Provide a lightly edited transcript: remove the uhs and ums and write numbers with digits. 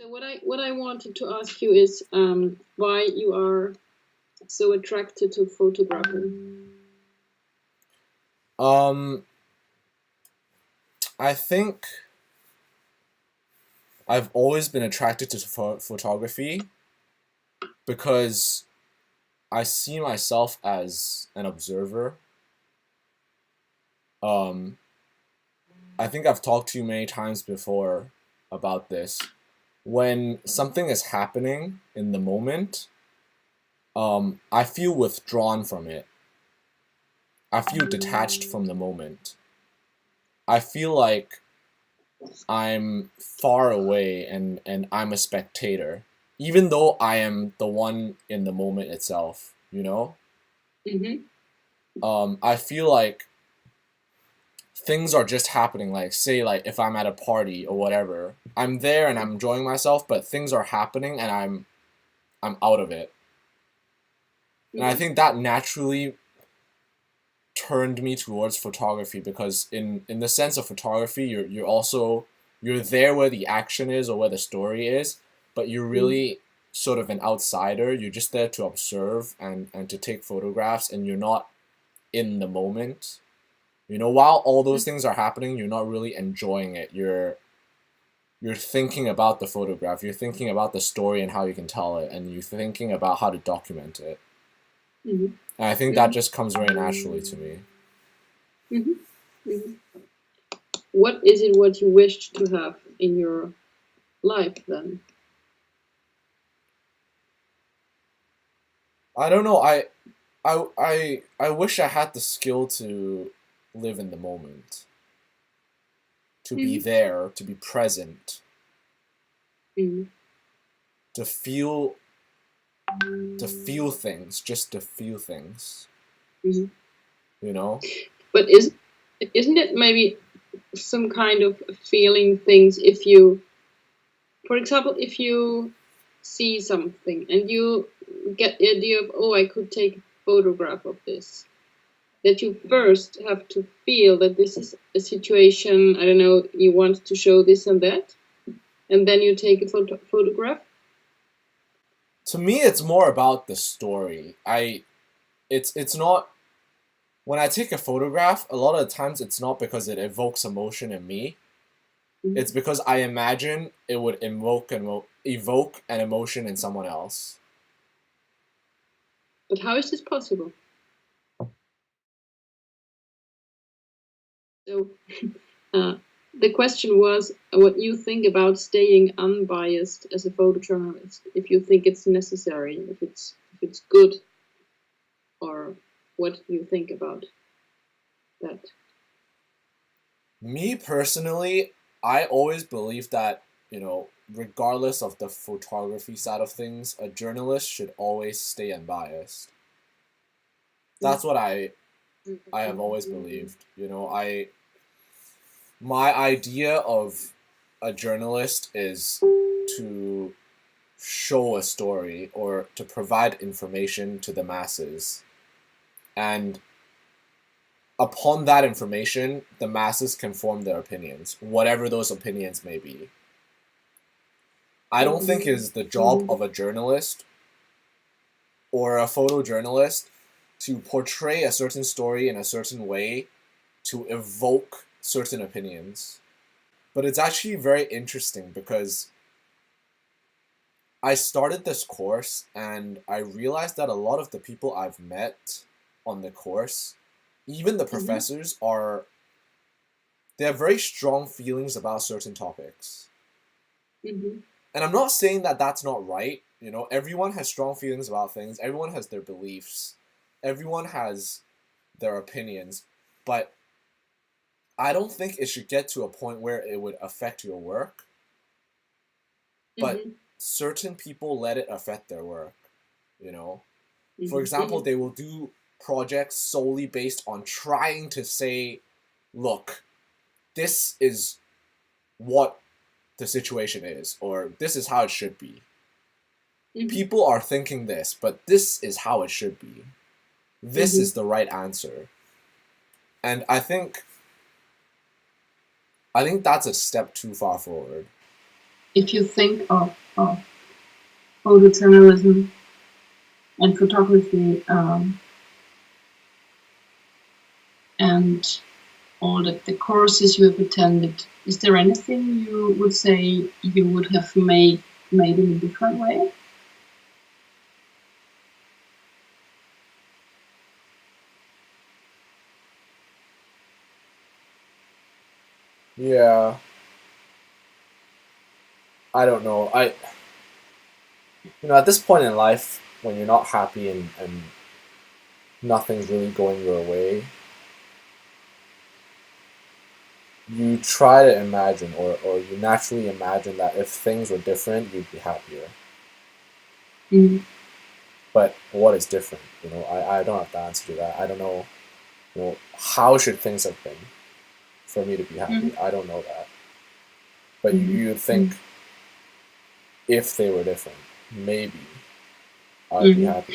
So what I wanted to ask you is why you are so attracted to photographing. Um, I think I've always been attracted to photography because I see myself as an observer. Um, I think I've talked to you many times before about this. When something is happening in the moment, I feel withdrawn from it. I feel detached from the moment. I feel like I'm far away and I'm a spectator, even though I am the one in the moment itself, you know? Mm-hmm. I feel like things are just happening, like say like if I'm at a party or whatever, I'm there and I'm enjoying myself, but things are happening and I'm out of it. And I Mm-hmm. think that naturally turned me towards photography because in the sense of photography, you're also you're there where the action is or where the story is, but you're Mm-hmm. really sort of an outsider. You're just there to observe and to take photographs, and you're not in the moment. You know, while all those things are happening, you're not really enjoying it. You're thinking about the photograph. You're thinking about the story and how you can tell it, and you're thinking about how to document it. Mm-hmm. And I think that Mm-hmm. just comes very naturally to me. Mm-hmm. Mm-hmm. What is it what you wished to have in your life then? I don't know. I wish I had the skill to live in the moment, to be Mm-hmm. there, to be present, Mm-hmm. to feel to feel things, just to feel things, Mm-hmm. you know? But isn't it maybe some kind of feeling things if you, for example, if you see something and you get the idea of, oh, I could take a photograph of this, that you first have to feel that this is a situation, I don't know, you want to show this and then you take a photograph. To me it's more about the story. It's not when I take a photograph, a lot of the times it's not because it evokes emotion in me. It's Mhm. because I imagine it would evoke an emotion in someone else. But how is this possible? So uh, the question was what you think about staying unbiased as a photojournalist, if you think it's necessary, if it's good, or what you think about that. Me personally, I always believe that, regardless of the photography side of things, a journalist should always stay unbiased. That's what I have always believed. My idea of a journalist is to show a story or to provide information to the masses. And upon that information, the masses can form their opinions, whatever those opinions may be. I don't think it is the job of a journalist or a photojournalist to portray a certain story in a certain way to evoke certain opinions. But it's actually very interesting because I started this course and I realized that a lot of the people I've met on the course, even the Mm-hmm. professors, they have very strong feelings about certain topics. Mm-hmm. And I'm not saying that that's not right. Everyone has strong feelings about things. Everyone has their beliefs. Everyone has their opinions. But I don't think it should get to a point where it would affect your work. But Mm-hmm. certain people let it affect their work. You know, for example, Mm-hmm. they will do projects solely based on trying to say, look, this is what the situation is, or this is how it should be. Mm-hmm. People are thinking this, but this is how it should be. This Mm-hmm. is the right answer. And I think that's a step too far forward. if you think of photojournalism and photography, and all the courses you have attended, is there anything you would say you would have made in a different way? Yeah, I don't know. At this point in life, when you're not happy and nothing's really going your way, you try to imagine, or you naturally imagine that if things were different, you'd be happier. Mm. But what is different? I don't have the answer to that. I don't know. How should things have been for me to be happy? I don't know that. But you'd think if they were different, maybe I'd be happy.